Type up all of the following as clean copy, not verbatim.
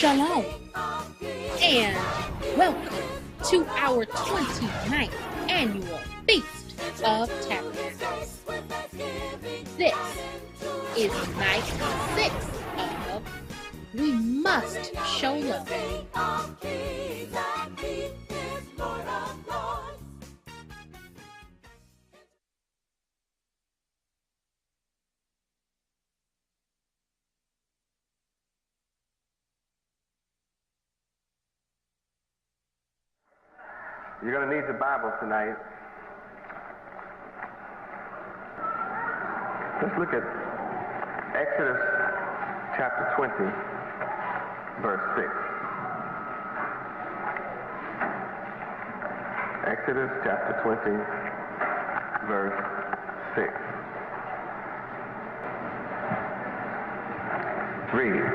Shalom, and welcome to our 29th annual Feast of Tabernacles. This is night 6 of We Must Show Love. You're going to need the Bible tonight. Let's look at Exodus chapter 20, verse 6. Exodus chapter 20, verse 6. Read.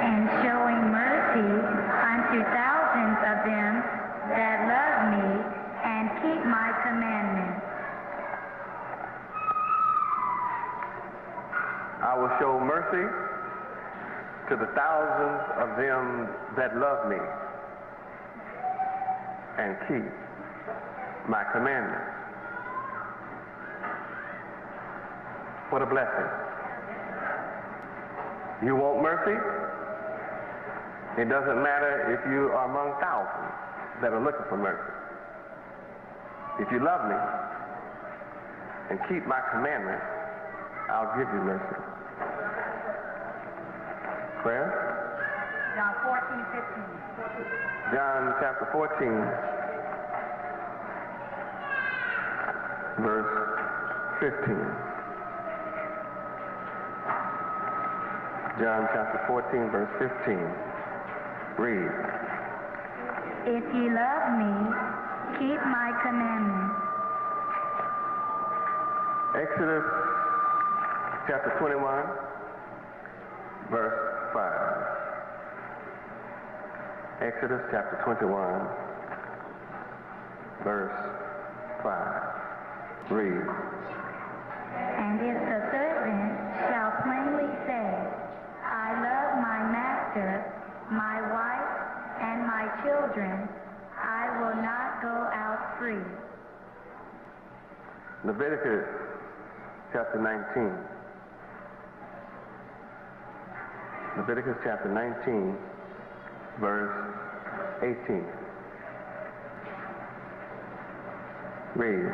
And showing mercy unto thousands of them that love me and keep my commandments. I will show mercy to the thousands of them that love me and keep my commandments. What a blessing. You want mercy? It doesn't matter if you are among thousands that are looking for mercy. If you love me and keep my commandments, I'll give you mercy. Prayer? John 14:15. John chapter 14, verse 15. John chapter 14, verse 15. Read. If ye love me, keep my commandments. Exodus chapter 21, verse 5. Exodus chapter 21, verse 5. Read. And if the servant shall plainly say, I love my master, my wife, and my children, I will not go out free. Leviticus chapter 19. Leviticus chapter 19, verse 18. Read.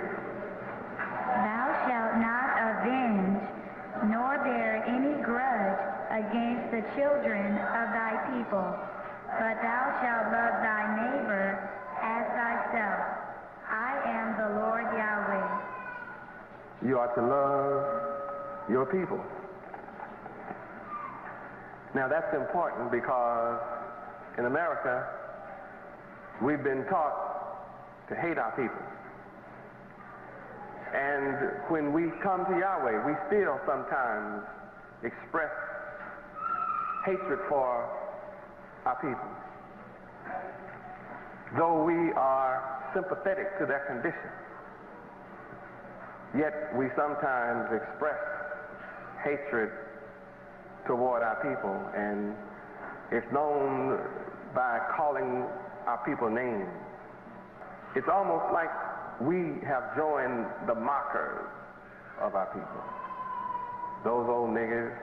Thou shalt not avenge, nor bear any grudge against the children of thy people, but thou shalt love thy neighbor as thyself. I am the Lord Yahweh. You are to love your people. Now that's important because in America, we've been taught to hate our people. And when we come to Yahweh, we still sometimes express hatred for our people, though we are sympathetic to their condition. Yet we sometimes express hatred toward our people, and it's known by calling our people names. It's almost like we have joined the mockers of our people. Those old niggers.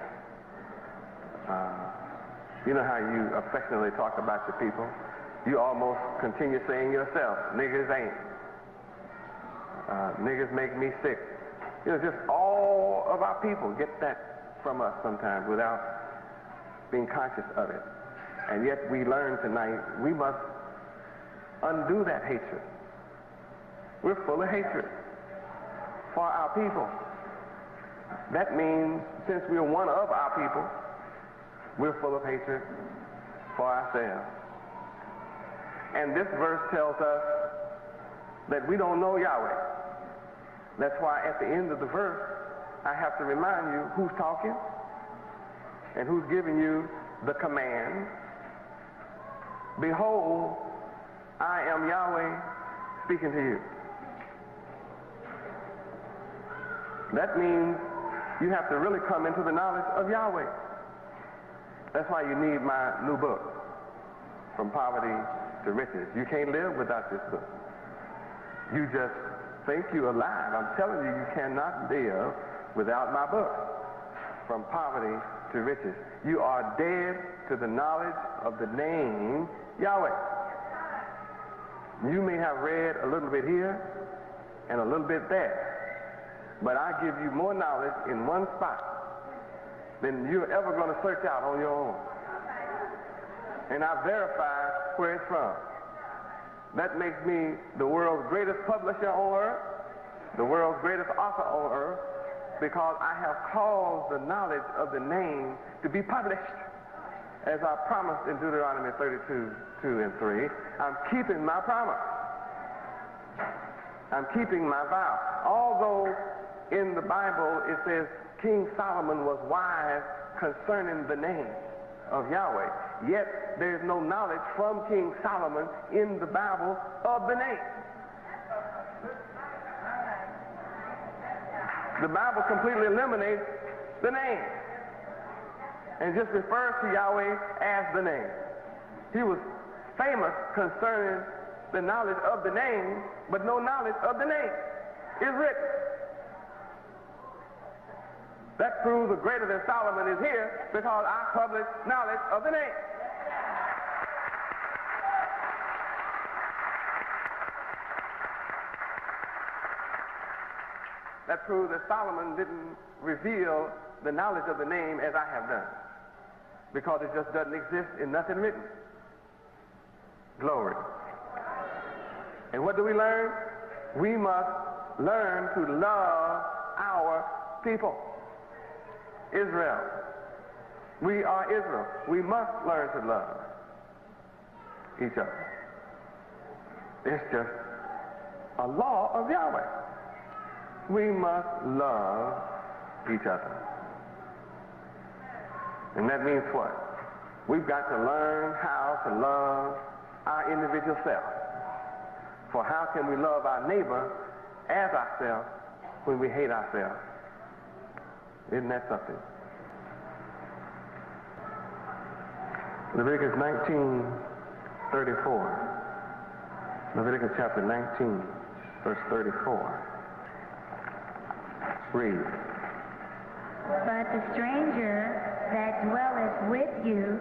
You know how you affectionately talk about your people? You almost continue saying yourself, niggers ain't. Niggers make me sick. You know, just all of our people get that from us sometimes without being conscious of it. And yet we learn tonight we must undo that hatred. We're full of hatred for our people. That means since we're one of our people, we're full of hatred for ourselves. And this verse tells us that we don't know Yahweh. That's why at the end of the verse, I have to remind you who's talking and who's giving you the command. Behold, I am Yahweh speaking to you. That means you have to really come into the knowledge of Yahweh. That's why you need my new book, From Poverty to Riches. You can't live without this book. You just think you're alive. I'm telling you, you cannot live without my book, From Poverty to Riches. You are dead to the knowledge of the name Yahweh. You may have read a little bit here and a little bit there, but I give you more knowledge in one spot than you're ever going to search out on your own. And I verify where it's from. That makes me the world's greatest publisher on earth, the world's greatest author on earth, because I have caused the knowledge of the name to be published. As I promised in Deuteronomy 32:2-3, I'm keeping my promise. I'm keeping my vow. Although in the Bible it says King Solomon was wise concerning the name of Yahweh, yet there's no knowledge from King Solomon in the Bible of the name. The Bible completely eliminates the name and just refers to Yahweh as the name. He was famous concerning the knowledge of the name, but no knowledge of the name is written. That proves the greater than Solomon is here because I publish knowledge of the name. That proves that Solomon didn't reveal the knowledge of the name as I have done, because it just doesn't exist in nothing written. Glory. And what do we learn? We must learn to love our people. Israel. We are Israel. We must learn to love each other. It's just a law of Yahweh. We must love each other. And that means what? We've got to learn how to love our individual self. For how can we love our neighbor as ourselves when we hate ourselves? Isn't that something? Leviticus 19:34. Leviticus chapter 19, verse 34. Read. But the stranger that dwelleth with you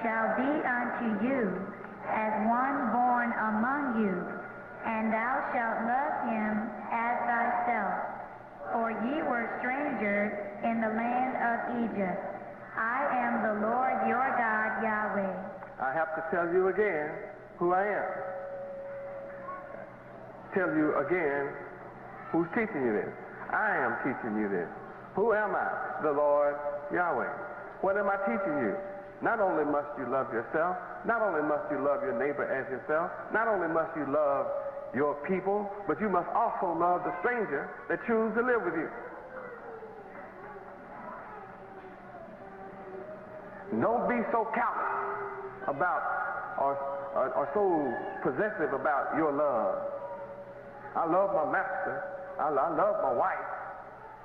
shall be unto you as one born among you, and thou shalt love him as thyself. For ye were strangers in the land of Egypt. I am the Lord your God, Yahweh. I have to tell you again who I am. Tell you again who's teaching you this. I am teaching you this. Who am I? The Lord Yahweh. What am I teaching you? Not only must you love yourself, not only must you love your neighbor as yourself, not only must you love your people, but you must also love the stranger that chooses to live with you. Don't be so callous about or so possessive about your love. I love my master. I love my wife.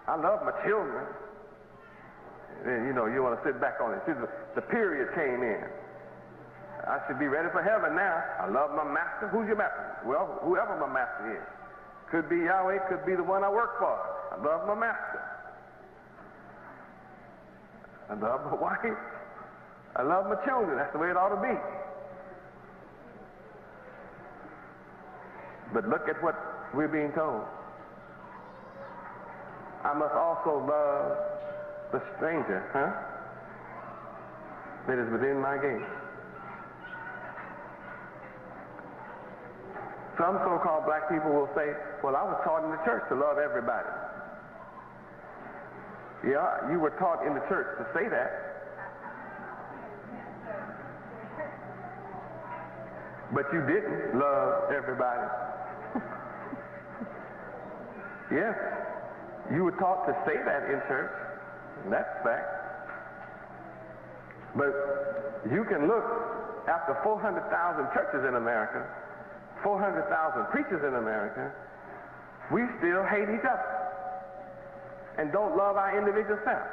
I love my children. And, you want to sit back on it. See, the period came in. I should be ready for heaven now. I love my master. Who's your master? Well, whoever my master is. Could be Yahweh, could be the one I work for. I love my master. I love my wife. I love my children. That's the way it ought to be. But look at what we're being told. I must also love the stranger, that is within my gate. Some so-called black people will say, well, I was taught in the church to love everybody. Yeah, you were taught in the church to say that. But you didn't love everybody. Yes, you were taught to say that in church. And that's fact. But you can look after 400,000 churches in America, 400,000 preachers in America, we still hate each other and don't love our individual self.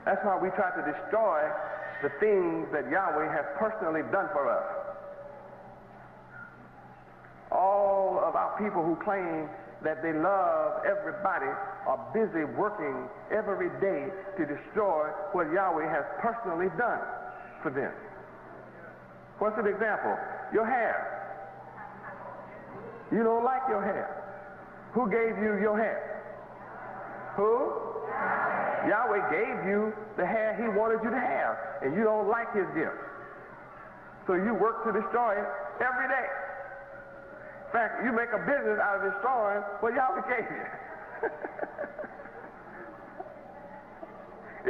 That's why we try to destroy the things that Yahweh has personally done for us. All of our people who claim that they love everybody are busy working every day to destroy what Yahweh has personally done for them. What's an example? Your hair. You don't like your hair. Who gave you your hair? Who? Yahweh gave you the hair he wanted you to have, and you don't like his gift. So you work to destroy it every day. In fact, you make a business out of destroying what Yahweh gave you.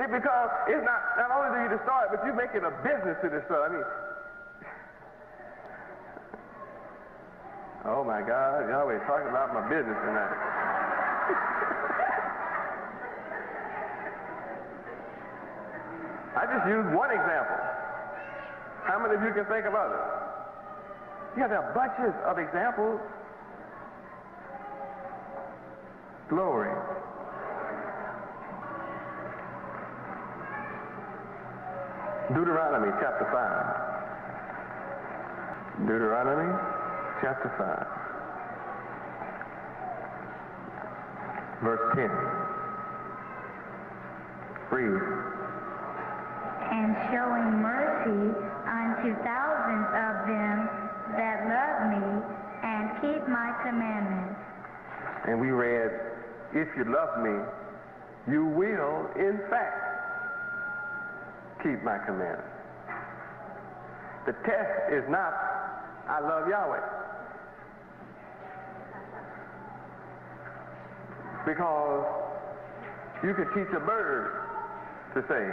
Because it's not only do you destroy it, but you make it a business to destroy it. I mean, oh my God, Yahweh talking about my business tonight. I just used one example. How many of you can think of others? Yeah, there are bunches of examples. Glory. Deuteronomy chapter 5. Deuteronomy chapter 5. Verse 10. Read. And showing mercy unto thousands of them that love me and keep my commandments. And we read, if you love me, you will, in fact, keep my commandments. The test is not, I love Yahweh. Because you can teach a bird to say,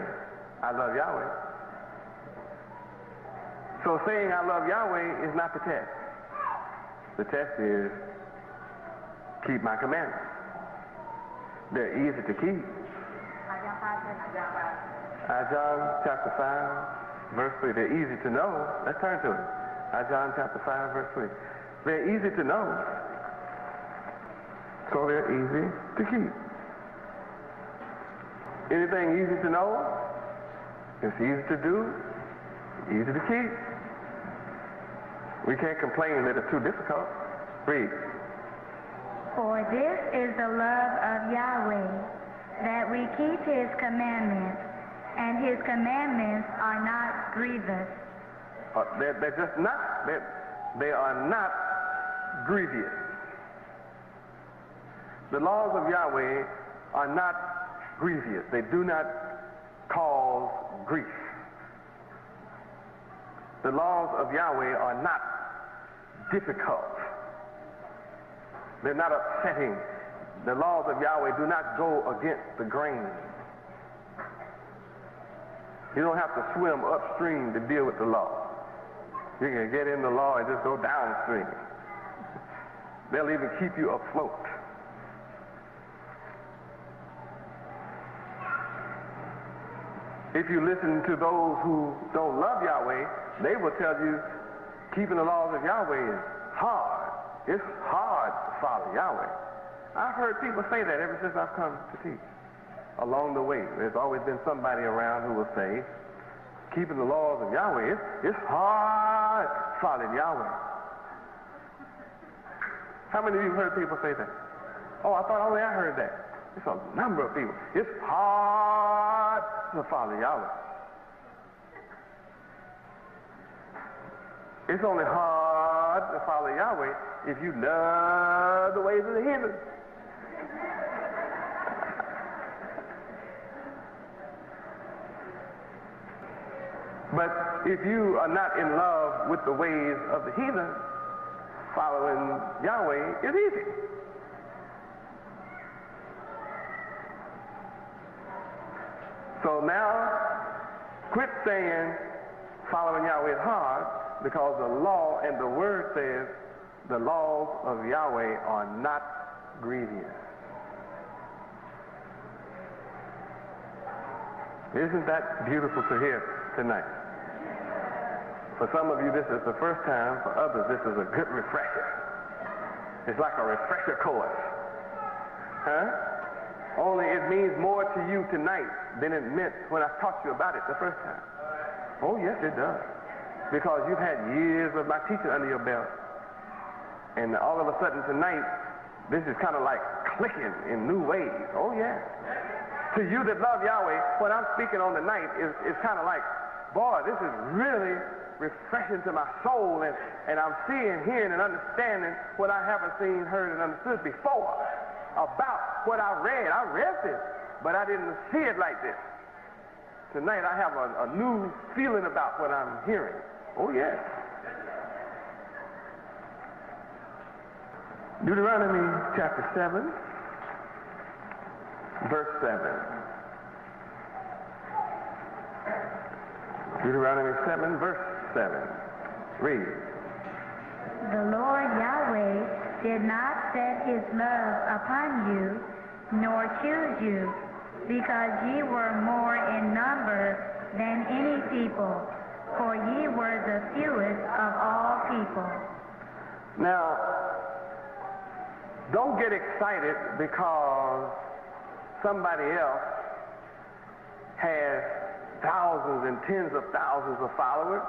I love Yahweh. So saying I love Yahweh is not the test. The test is keep my commandments. They're easy to keep. John chapter 5, verse 3. They're easy to know. Let's turn to it. John chapter 5, verse 3. They're easy to know. So they're easy to keep. Anything easy to know, it's easy to do, easy to keep. We can't complain that it's too difficult. Read. For this is the love of Yahweh, that we keep his commandments, and his commandments are not grievous. They're just not, they are not grievous. The laws of Yahweh are not grievous. They do not cause grief. The laws of Yahweh are not difficult. They're not upsetting. The laws of Yahweh do not go against the grain. You don't have to swim upstream to deal with the law. You can get in the law and just go downstream. They'll even keep you afloat. If you listen to those who don't love Yahweh, they will tell you keeping the laws of Yahweh is hard. It's hard to follow Yahweh. I've heard people say that ever since I've come to teach. Along the way, there's always been somebody around who will say, keeping the laws of Yahweh, it's hard following Yahweh. How many of you heard people say that? Oh, I thought only I heard that. It's a number of people. It's hard to follow Yahweh. It's only hard to follow Yahweh if you love the ways of the heathen. But if you are not in love with the ways of the heathen, following Yahweh is easy. So now, quit saying following Yahweh is hard, because the law and the word says the laws of Yahweh are not grievous. Isn't that beautiful to hear tonight? For some of you, this is the first time. For others, this is a good refresher. It's like a refresher course. Only it means more to you tonight than it meant when I taught you about it the first time. Oh, yes, it does. Because you've had years of my teaching under your belt. And all of a sudden tonight, this is kind of like clicking in new ways. Oh, yeah. To you that love Yahweh, what I'm speaking on tonight is kind of like, boy, this is really refreshing to my soul. And I'm seeing, hearing, and understanding what I haven't seen, heard, and understood before about what I read. I read this, but I didn't see it like this. Tonight I have a new feeling about what I'm hearing. Oh, yes. Deuteronomy chapter 7, verse 7. Deuteronomy 7, verse 7. Read. The Lord Yahweh did not set his love upon you, nor choose you, because ye were more in number than any people, for ye were the fewest of all people. Now, don't get excited because somebody else has thousands and tens of thousands of followers.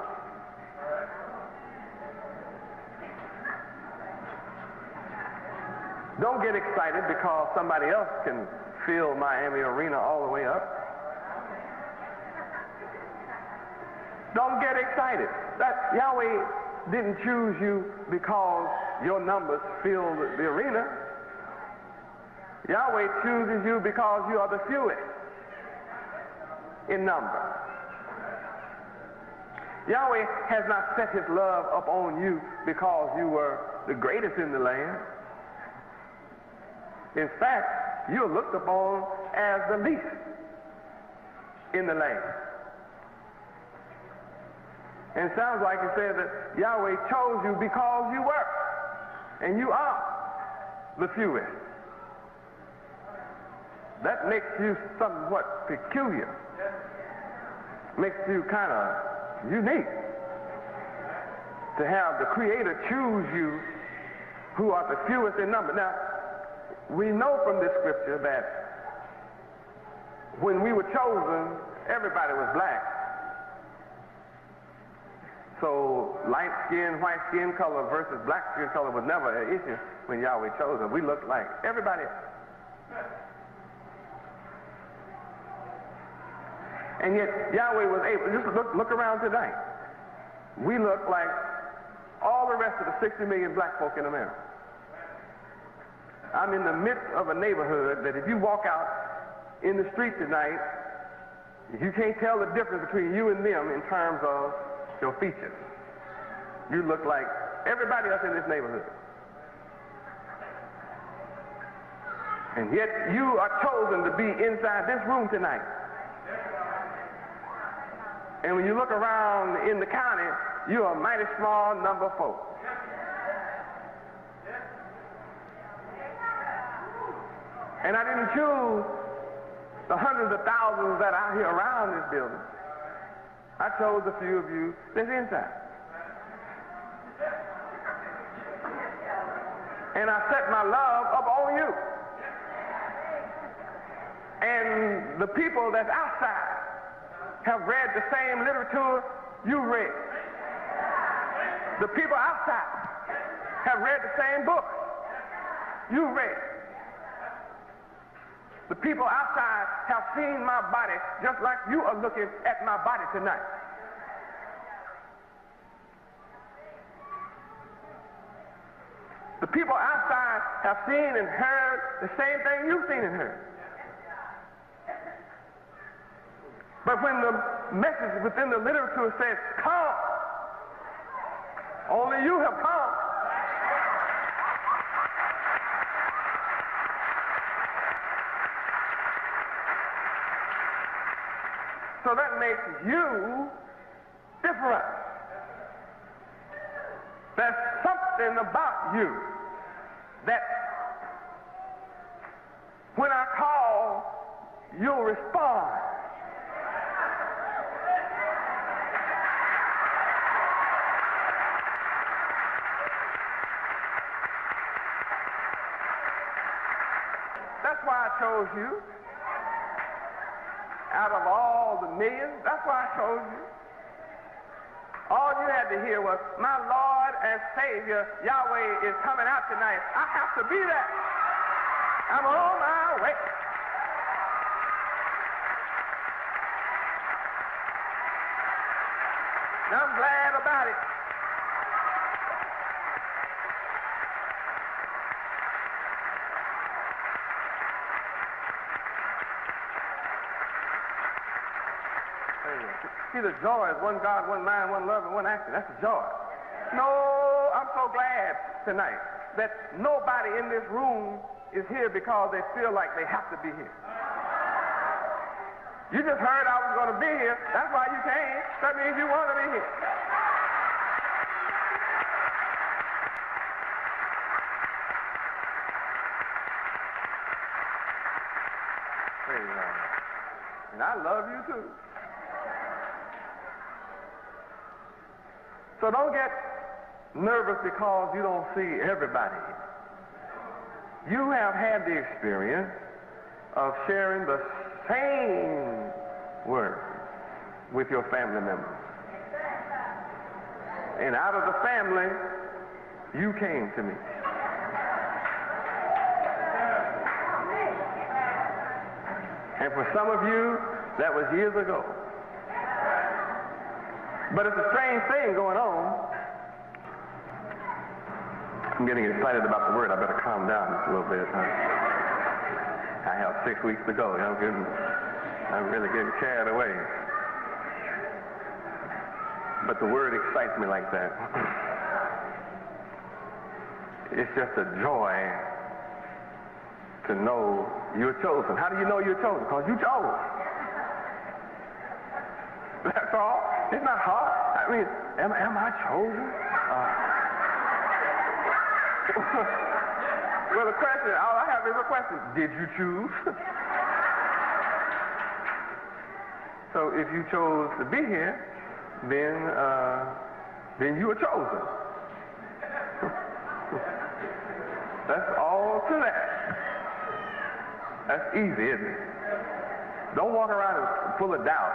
Don't get excited because somebody else can fill Miami Arena all the way up. Don't get excited. That Yahweh didn't choose you because your numbers filled the arena. Yahweh chooses you because you are the fewest in number. Yahweh has not set his love upon you because you were the greatest in the land. In fact, you're looked upon as the least in the land. And it sounds like it says that Yahweh chose you because you were, and you are the fewest. That makes you somewhat peculiar. Makes you kind of unique to have the Creator choose you who are the fewest in number. Now, we know from this scripture that when we were chosen, everybody was black. So light skin, white skin color versus black skin color was never an issue when Yahweh chose us. We looked like everybody else. And yet Yahweh was able, just look around tonight. We look like all the rest of the 60 million black folk in America. I'm in the midst of a neighborhood that if you walk out in the street tonight, you can't tell the difference between you and them in terms of your features. You look like everybody else in this neighborhood. And yet you are chosen to be inside this room tonight. And when you look around in the county, you're a mighty small number of folks. And I didn't choose the hundreds of thousands that are out here around this building. I chose a few of you that's inside. And I set my love up on you. And the people that's outside have read the same literature you read. The people outside have read the same books you read. The people outside have seen my body just like you are looking at my body tonight. The people outside have seen and heard the same thing you've seen and heard. But when the message within the literature says, come, only you have come. So that makes you different. There's something about you that when I call, you'll respond. That's why I chose you. Out of all the millions, that's why I chose you. all you had to hear was, my Lord and Savior, Yahweh, is coming out tonight. I have to be there. I'm on my way. And I'm glad about it. See, the joy is one God, one mind, one love, and one action. That's the joy. No, I'm so glad tonight that nobody in this room is here because they feel like they have to be here. You just heard I was going to be here. That's why you came. That means you want to be here. Praise God. And I love you too. So don't get nervous because you don't see everybody. You have had the experience of sharing the same word with your family members. And out of the family, you came to me. And for some of you, that was years ago. But it's a strange thing going on. I'm getting excited about the word. I better calm down just a little bit. I have 6 weeks to go. I'm really getting carried away. But the word excites me like that. It's just a joy to know you're chosen. How do you know you're chosen? Because you chose. That's all. It's not hard. I mean, am I chosen? Well, the question, all I have is a question. Did you choose? So if you chose to be here, then you were chosen. That's all to that. That's easy, isn't it? Don't walk around full of doubt.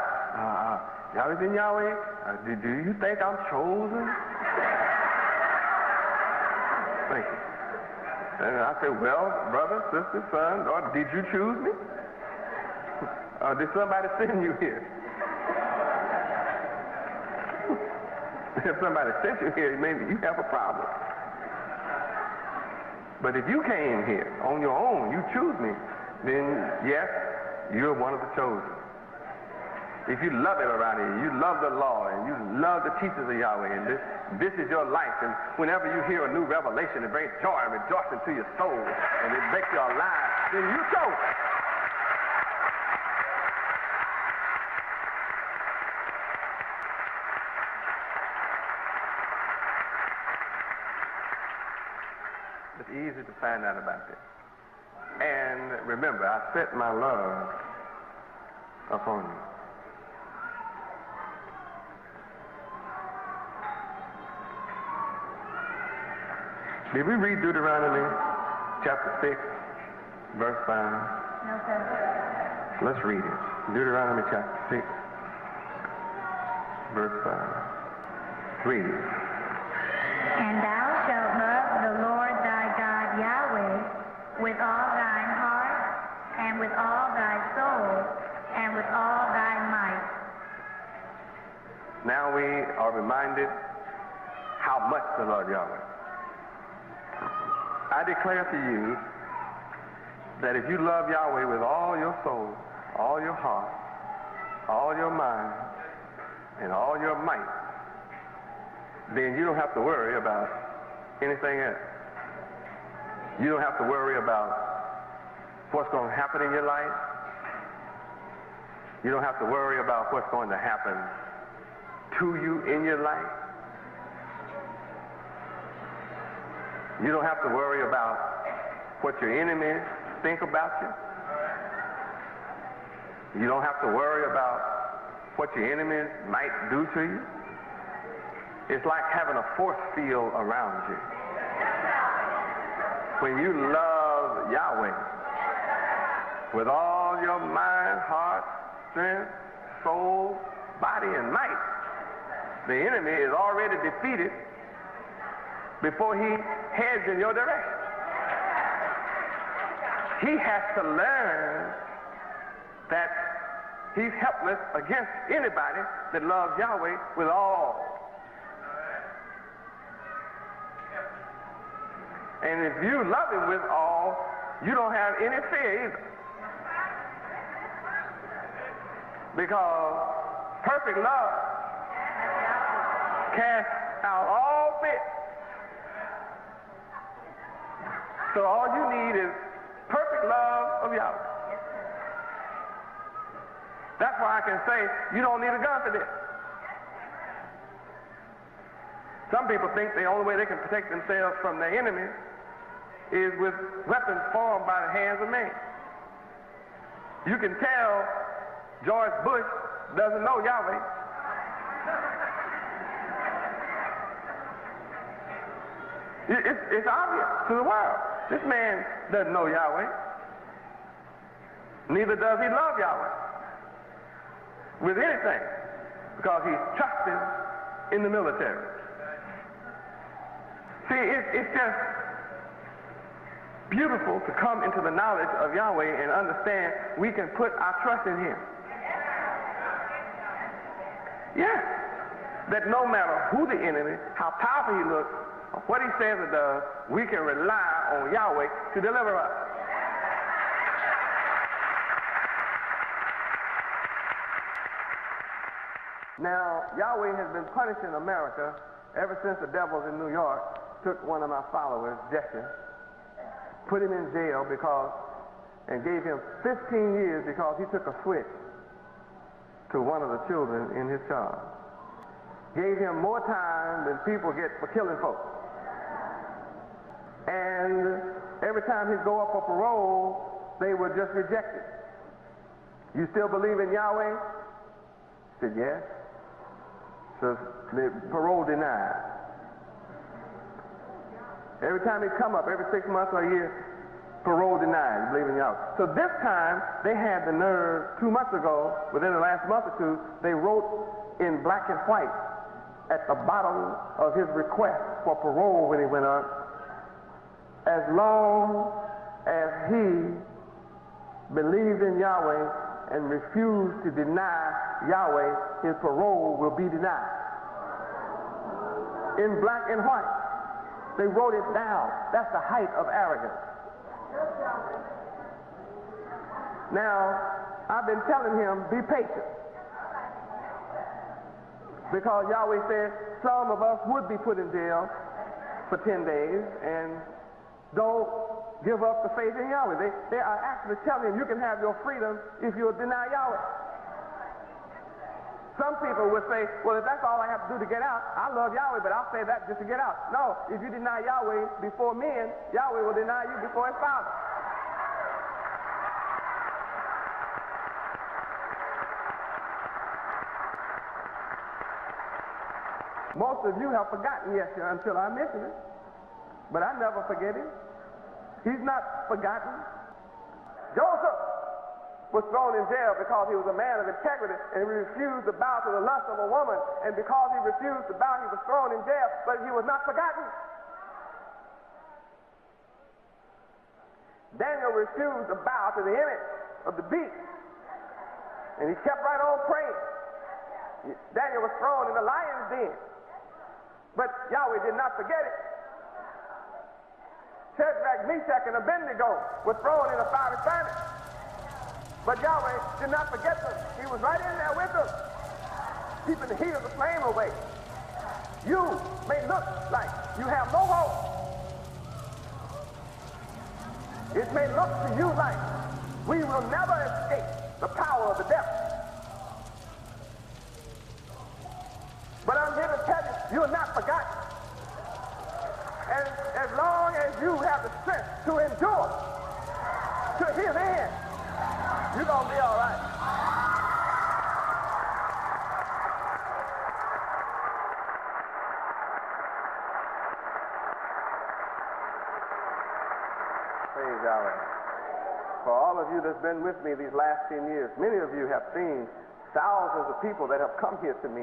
Yahweh, Yahweh, do you think I'm chosen? Thank you. And I say, well, brother, sister, son, or did you choose me? Or did somebody send you here? If somebody sent you here, maybe you have a problem. But if you came here on your own, you choose me, then yes, you're one of the chosen. If you love it around here, you love the law, and you love the teachings of Yahweh, and this is your life, and whenever you hear a new revelation, it brings joy and rejoicing to your soul, and it makes you alive, then you chose. It's easy to find out about this. And remember, I set my love upon you. Did we read Deuteronomy chapter 6, verse 5? No, sir. Let's read it. Deuteronomy chapter 6, verse 5. Read it. And thou shalt love the Lord thy God Yahweh with all thine heart, and with all thy soul, and with all thy might. Now we are reminded how much to love Yahweh. I declare to you that if you love Yahweh with all your soul, all your heart, all your mind, and all your might, then you don't have to worry about anything else. You don't have to worry about what's going to happen in your life. You don't have to worry about what's going to happen to you in your life. You don't have to worry about what your enemies think about you. You don't have to worry about what your enemies might do to you. It's like having a force field around you. When you love Yahweh with all your mind, heart, strength, soul, body, and might, The enemy is already defeated before he heads in your direction. He has to learn that he's helpless against anybody that loves Yahweh with all. And if you love him with all, you don't have any fear either. Because perfect love casts out all fear. So all you need is perfect love of Yahweh. That's why I can say you don't need a gun for this. Some people think the only way they can protect themselves from their enemies is with weapons formed by the hands of man. You can tell George Bush doesn't know Yahweh. It's obvious to the world. This man doesn't know Yahweh. Neither does he love Yahweh with anything, because he's trusting in the military. See, it's just beautiful to come into the knowledge of Yahweh and understand we can put our trust in him. Yes, that no matter who the enemy, how powerful he looks, or what he says or does, we can rely on Yahweh to deliver us. Now, Yahweh has been punishing America ever since the devils in New York took one of my followers, Jesse, put him in jail and gave him 15 years because he took a switch to one of the children in his charge. Gave him more time than people get for killing folks. And every time he'd go up for parole, they would just reject it. You still believe in Yahweh? He said, yes. So the parole denied. Every time he'd come up, every 6 months or a year, parole denied. You believe in Yahweh. So this time, they had the nerve, 2 months ago, within the last month or two, they wrote in black and white at the bottom of his request for parole when he went up, as long as he believes in Yahweh and refused to deny Yahweh, his parole will be denied. In black and white. They wrote it down. That's the height of arrogance. Now, I've been telling him, be patient. Because Yahweh said some of us would be put in jail for 10 days, and don't give up the faith in Yahweh. They are actually telling him you can have your freedom if you'll deny Yahweh. Some people would say, well, if that's all I have to do to get out, I love Yahweh, but I'll say that just to get out. No, if you deny Yahweh before men, Yahweh will deny you before his Father. Most of you have forgotten Yeshua until I mention it, but I never forget him. He's not forgotten. Joseph was thrown in jail because he was a man of integrity and he refused to bow to the lust of a woman, and because he refused to bow, he was thrown in jail, but he was not forgotten. Daniel refused to bow to the image of the beast, and he kept right on praying. Daniel was thrown in the lion's den, but Yahweh did not forget it. Shadrach, Meshach, and Abednego were thrown in a fiery furnace, but Yahweh did not forget them. He was right in there with them, keeping the heat of the flame away. You may look like you have no hope. It may look to you like we will never escape the power of the devil. But I'm here to tell you, you're not forgotten. And as long as you have the strength to endure to his end, you're going to be all right. Praise Yahweh. For all of you that's been with me these last 10 years, many of you have seen thousands of people that have come here to me.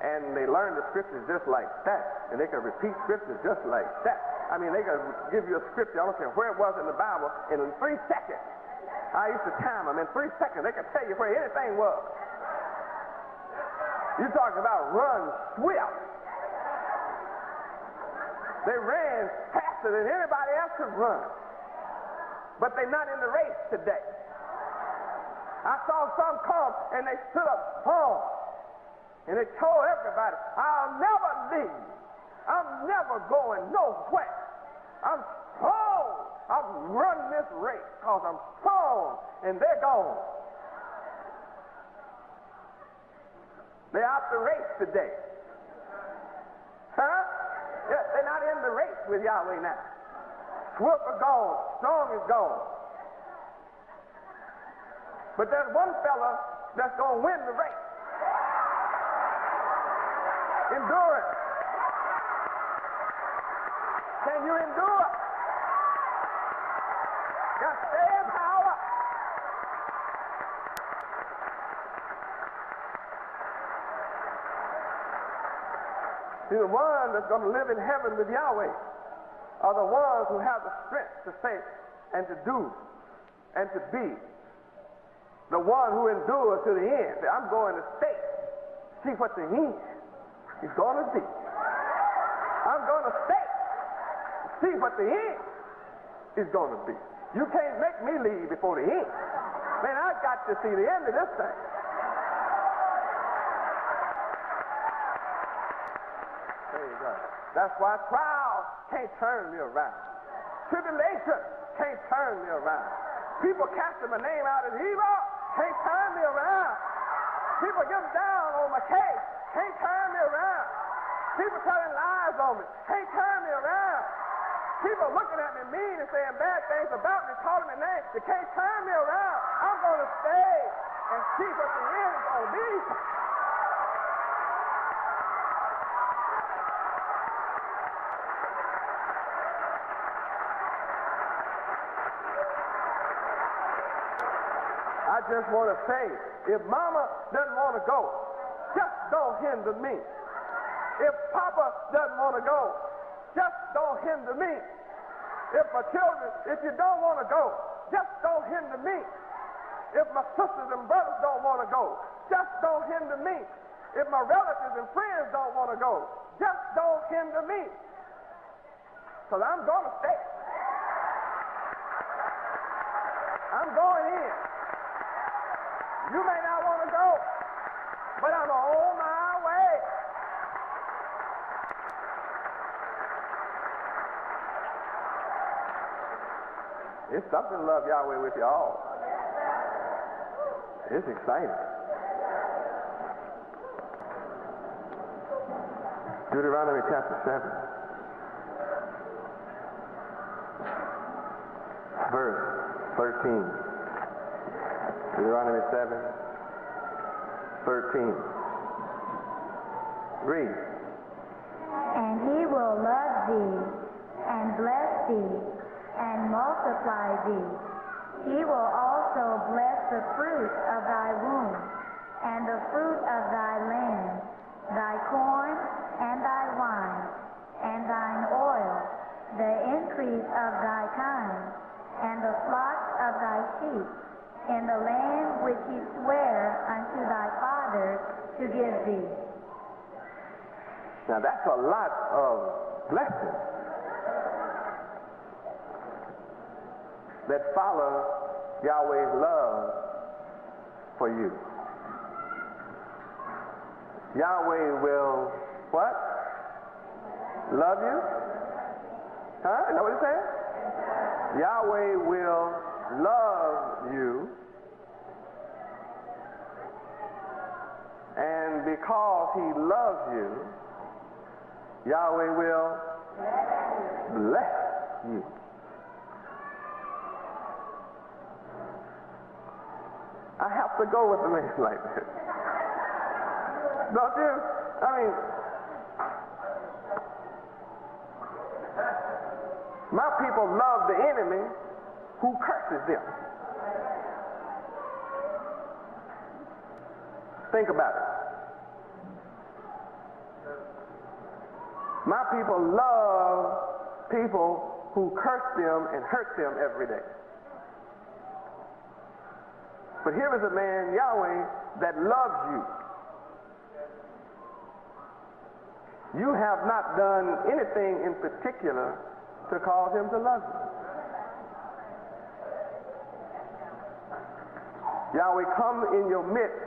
and they learn the scriptures just like that, and they can repeat scriptures just like that. I mean, they can give you a scripture, I don't care where it was in the Bible, in 3 seconds. I used to time them in 3 seconds. They can tell you where anything was. You're talking about run swift. They ran faster than anybody else could run. But they're not in the race today. I saw some come and they stood up strong. And they told everybody, I'll never leave. I'm never going nowhere. I'm strong. I'm running this race because I'm strong. And they're gone. They're out the race today. Huh? Yeah, they're not in the race with Yahweh now. Swift are gone. Strong is gone. But there's one fella that's going to win the race. Endurance. Can you endure? Got staying power. See, the ones that's going to live in heaven with Yahweh are the ones who have the strength to say and to do and to be. The one who endures to the end. Say, I'm going to stay. See what the end is going to be. I'm going to stay. See what the end is going to be. You can't make me leave before the end. Man, I got to see the end of this thing. There you go. That's why trials can't turn me around. Tribulation can't turn me around. People casting my name out as evil can't turn me around. People getting down on my case can't turn me around. People telling lies on me can't turn me around. People looking at me mean and saying bad things about me, calling me names, they can't turn me around. I'm going to stay and see what the end is going to be. I just want to say, if Mama doesn't want to go, just don't hinder me. If Papa doesn't want to go, just don't hinder me. If my children, if you don't want to go, just don't hinder me. If my sisters and brothers don't want to go, just don't hinder me. If my relatives and friends don't want to go, just don't hinder me. Because I'm going to stay. I'm going in. You may not want to go, but I'm on my way. It's something to love Yahweh with you all. It's exciting. Deuteronomy chapter 7, verse 13. Deuteronomy 7:13. Read. And he will love thee, and bless thee, and multiply thee. He will also bless the fruit of thy womb, and the fruit of thy land, thy corn, and thy wine, and thine oil, the increase of thy kind, and the flocks of thy sheep, in the land which he sware unto thy fathers to give thee. Now that's a lot of blessings that follow Yahweh's love for you. Yahweh will what? Love you? Huh? Is that what it says? Yahweh will love you, and because he loves you, Yahweh will bless you. I have to go with a man like this. Don't you? I mean, my people love the enemy who curses them. Think about it. My people love people who curse them and hurt them every day. But here is a man, Yahweh, that loves you. You have not done anything in particular to cause him to love you. Yahweh come in your midst,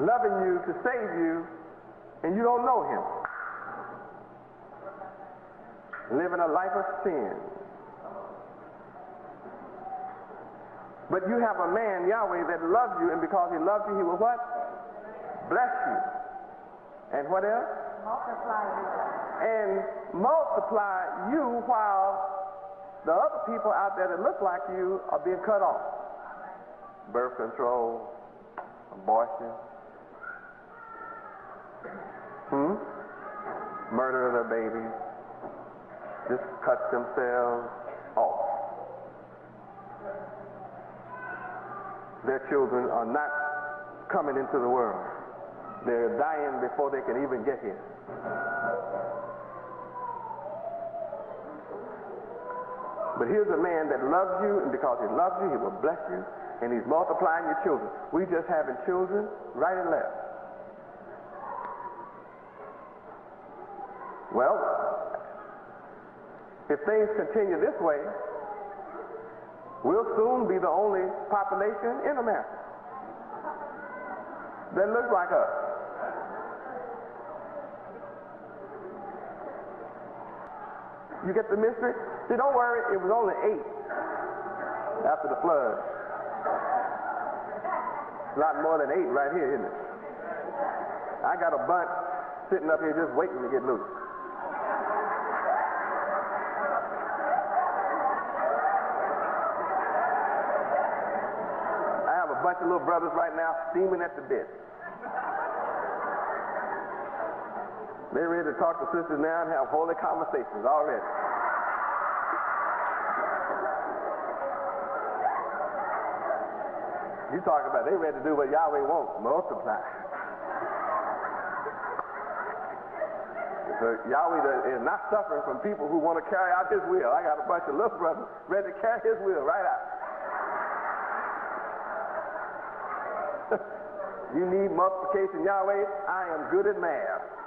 loving you to save you, and you don't know him. Living a life of sin. But you have a man, Yahweh, that loves you, and because he loves you, he will what? Bless you. And what else? Multiply you. And multiply you while the other people out there that look like you are being cut off. Birth control, abortion, murder of their babies, just cut themselves off. Their children are not coming into the world. They're dying before they can even get here. But here's a man that loves you, and because he loves you, he will bless you, and he's multiplying your children. We just having children right and left. Well, if things continue this way, we'll soon be the only population in America that looks like us. You get the mystery? See, don't worry, it was only 8 after the flood. A lot more than 8 right here, isn't it? I got a bunch sitting up here just waiting to get loose. I have a bunch of little brothers right now steaming at the bit. They're ready to talk to sisters now and have holy conversations already. You talk about they ready to do what Yahweh wants, multiply. So Yahweh is not suffering from people who want to carry out his will. I got a bunch of little brothers ready to carry his will right out. You need multiplication, Yahweh? I am good at math.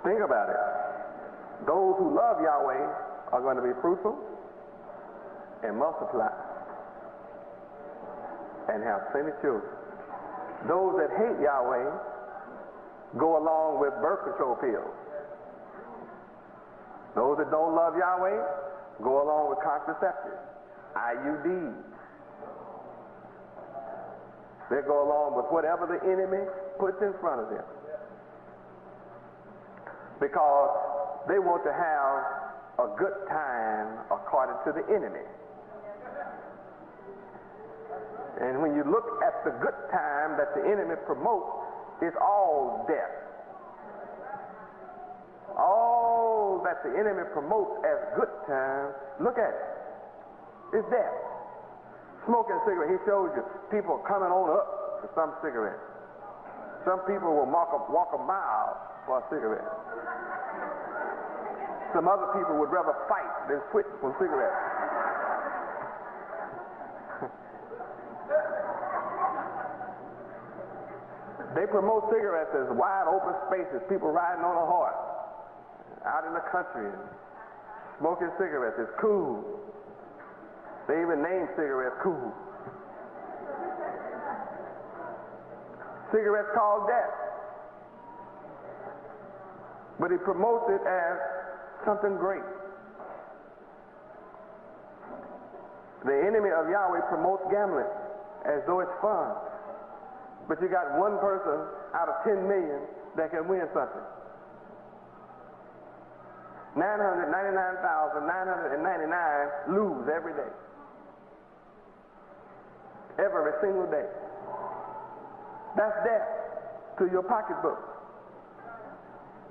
Think about it. Those who love Yahweh are going to be fruitful and multiply and have plenty of children. Those that hate Yahweh go along with birth control pills. Those that don't love Yahweh go along with contraceptives, IUDs. They go along with whatever the enemy puts in front of them, because they want to have a good time according to the enemy. And when you look at the good time that the enemy promotes, it's all death. All that the enemy promotes as good time, look at it. It's death. Smoking a cigarette, he shows you people coming on up to some cigarette. Some people will walk a mile for a cigarette. Some other people would rather fight than switch from cigarettes. They promote cigarettes as wide open spaces, people riding on a horse out in the country and smoking cigarettes. It's cool. They even name cigarettes cool. Cigarettes called death. But he promotes it as something great. The enemy of Yahweh promotes gambling as though it's fun. But you got one person out of 10 million that can win something. 999,999 lose every day. Every single day. That's death to your pocketbook.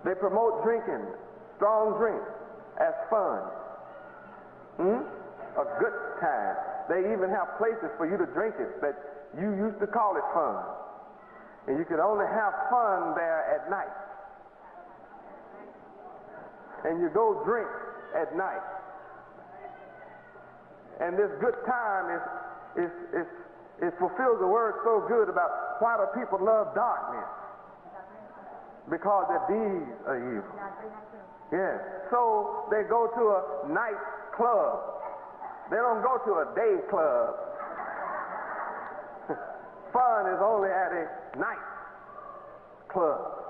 They promote drinking, strong drink, as fun. A good time. they even have places for you to drink it that you used to call it fun. And you could only have fun there at night. And you go drink at night. And this good time it fulfills the word so good about why do people love darkness? Because their deeds are evil. Yes. So they go to a night club. They don't go to a day club. Fun is only at a night club.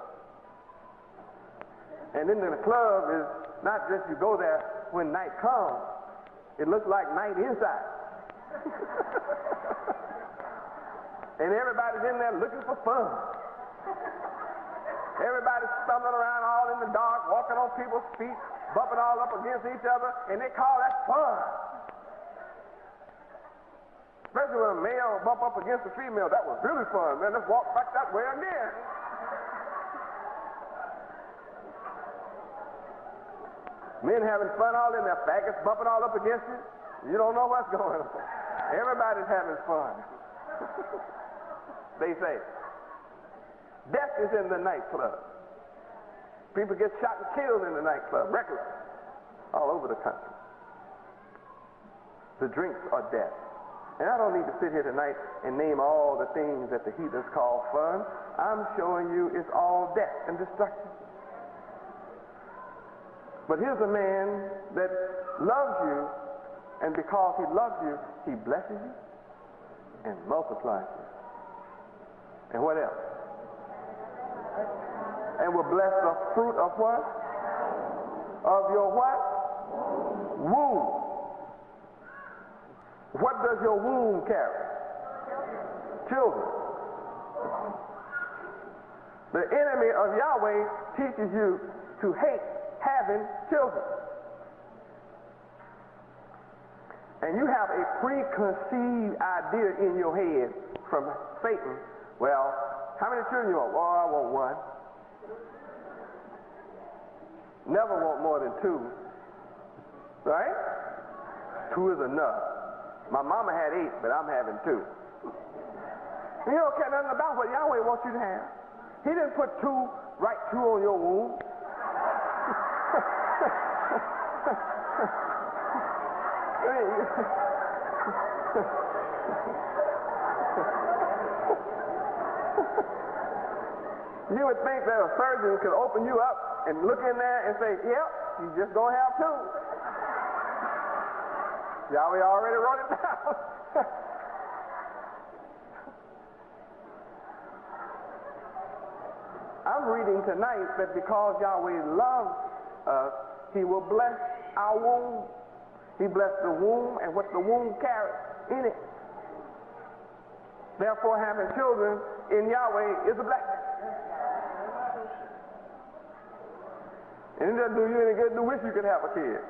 And then the club is not just you go there when night comes. It looks like night inside. And everybody's in there looking for fun. Everybody's stumbling around all in the dark, walking on people's feet, bumping all up against each other, and they call that fun. Especially when a male bump up against a female, that was really fun. Man, let's walk back that way again. Men having fun all in their faggots bumping all up against you. You don't know what's going on. Everybody's having fun. They say. Death is in the nightclub. People get shot and killed in the nightclub, regular, all over the country. The drinks are death. And I don't need to sit here tonight and name all the things that the heathens call fun. I'm showing you it's all death and destruction. But here's a man that loves you, and because he loves you, he blesses you and multiplies you. And what else? And will bless the fruit of what? Of your what? Womb. What does your womb carry? Children. The enemy of Yahweh teaches you to hate having children. And you have a preconceived idea in your head from Satan. Well, how many children you want? Well, I want one. Never want more than two. Right? Two is enough. My mama had 8, but I'm having 2. You don't care nothing about what Yahweh wants you to have. He didn't put 2 on your womb. You would think that a surgeon could open you up and look in there and say, yep, you just gonna have 2. Yahweh already wrote it down. I'm reading tonight that because Yahweh loves us, he will bless our womb. He blessed the womb and what the womb carries in it. Therefore, having children in Yahweh is a blessing. And it doesn't do you any good to wish you could have a kid.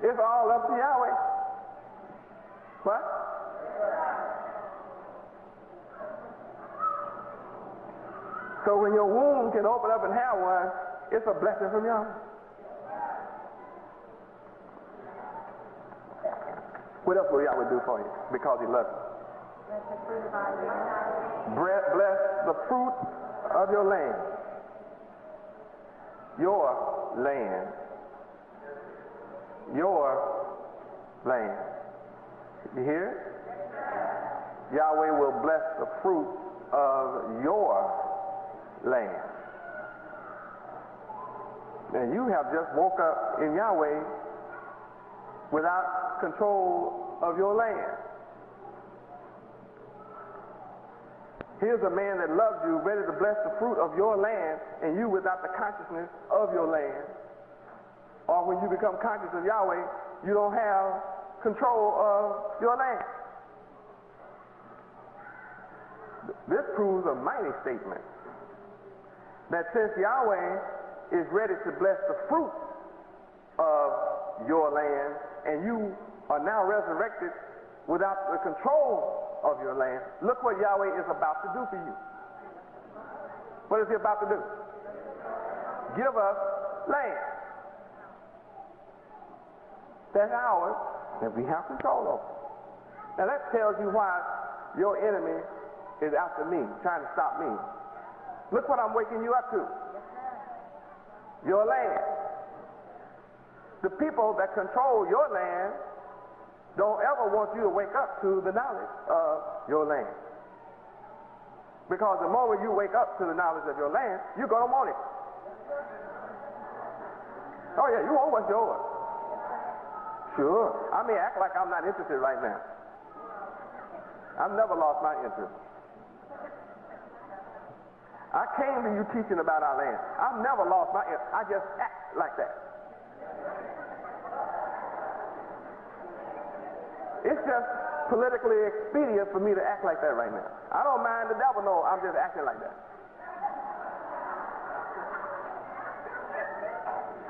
It's all up to Yahweh. What? So when your womb can open up and have one, it's a blessing from Yahweh. What else will Yahweh do for you? Because he loves you. Bless the fruit of your land. Your land. Your land. You hear it? Yahweh will bless the fruit of your land. And you have just woke up in Yahweh without control of your land. Here's a man that loves you, ready to bless the fruit of your land, and you without the consciousness of your land. Or when you become conscious of Yahweh, you don't have control of your land. This proves a mighty statement. That since Yahweh is ready to bless the fruit of your land, and you are now resurrected without the control of your land, look what Yahweh is about to do for you. What is he about to do? Give us land. That's ours, and we have control over it. Now that tells you why your enemy is after me, trying to stop me. Look what I'm waking you up to. Your land. The people that control your land don't ever want you to wake up to the knowledge of your land. Because the moment you wake up to the knowledge of your land, you're going to want it. Oh yeah, you want what's yours. Sure. I may act like I'm not interested right now. I've never lost my interest. I came to you teaching about our land. I've never lost my interest. I just act like that. It's just politically expedient for me to act like that right now. I don't mind the devil, no, I'm just acting like that.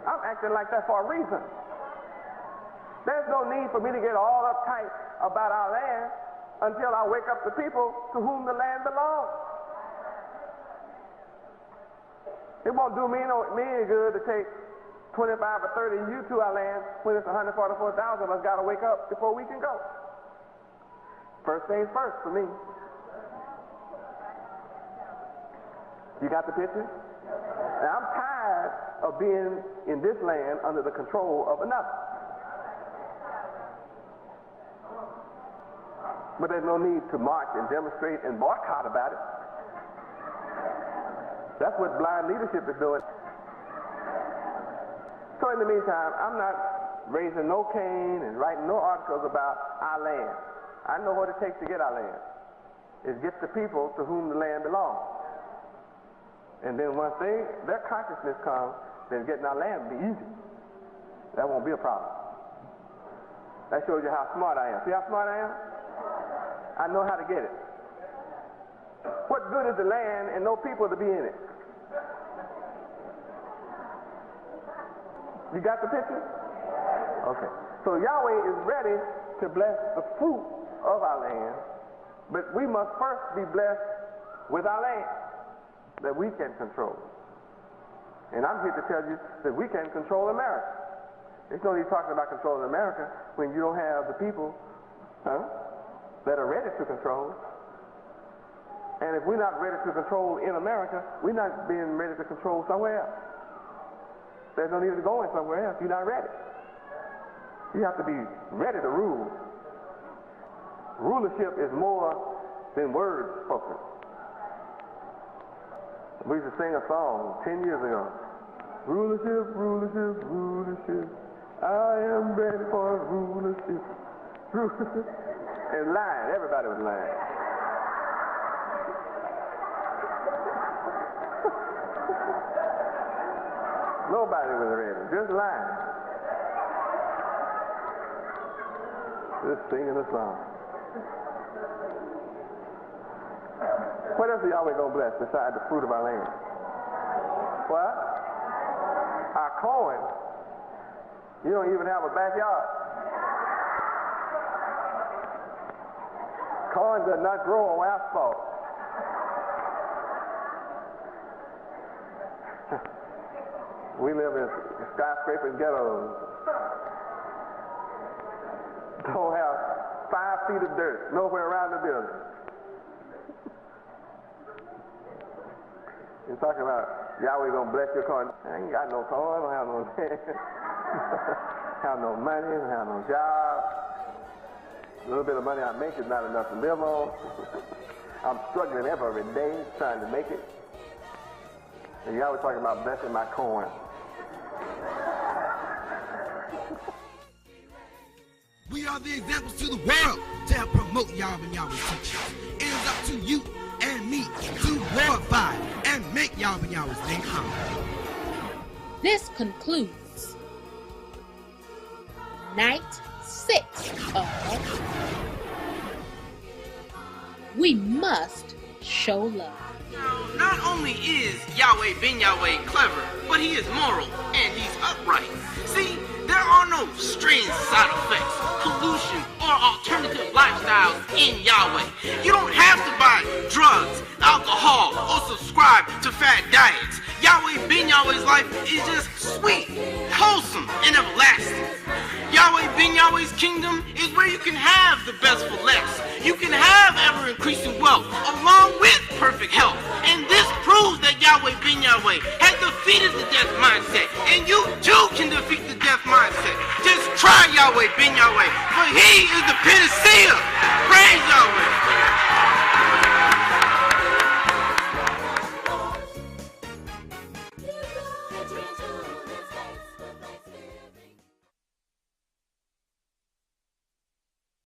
I'm acting like that for a reason. There's no need for me to get all uptight about our land until I wake up the people to whom the land belongs. It won't do me any good to take 25 or 30 of you to our land when it's 144,000 of us got to wake up before we can go. First things first for me. You got the picture? Now, I'm tired of being in this land under the control of another. But there's no need to march and demonstrate and boycott about it. That's what blind leadership is doing. So in the meantime, I'm not raising no cane and writing no articles about our land. I know what it takes to get our land. It gets the people to whom the land belongs. And then once their consciousness comes, then getting our land will be easy. That won't be a problem. That shows you how smart I am. See how smart I am? I know how to get it. What good is the land and no people to be in it? You got the picture? Okay. So Yahweh is ready to bless the fruit of our land, but we must first be blessed with our land that we can control. And I'm here to tell you that we can control America. There's no need talking about controlling America when you don't have the people that are ready to control. And if we're not ready to control in America, we're not being ready to control somewhere else. There's no need to go in somewhere else. You're not ready. You have to be ready to rule. Rulership is more than words spoken. We used to sing a song 10 years ago. Rulership, rulership, rulership. I am ready for rulership. And lying. Everybody was lying. Nobody was ready. Just lying. Just singing a song. What else are Yahweh going to bless besides the fruit of our land? What? Our corn. You don't even have a backyard. Corn does not grow on asphalt. We live in skyscraper ghettos. Don't have 5 feet of dirt nowhere around the building. You're talking about Yahweh gonna bless your corn. I ain't got no corn, I don't have no land. Have no money, I don't have no job. A little bit of money I make is not enough to live on. I'm struggling every day trying to make it. And Yahweh talking about blessing my corn. We are the examples to the world to help promote Yahweh and Yahweh's teachings. It is up to you and me to glorify and make Yahweh and Yahweh's name high. This concludes night 6 of We Must Show Love. Now, not only is Yahweh Ben Yahweh clever, but he is moral and he's upright. See, there are no strange side effects, pollution, or alternative lifestyles in Yahweh. You don't have to buy drugs, alcohol, or subscribe to fat diets. Yahweh Ben Yahweh's life is just sweet, wholesome, and everlasting. Yahweh Ben Yahweh's kingdom is where you can have the best for less. You can have ever-increasing wealth along with perfect health. And this proves that Yahweh Ben Yahweh has defeated the death mindset. And you too can defeat the death mindset. Just try Yahweh Ben Yahweh, for he is the panacea. Praise Yahweh.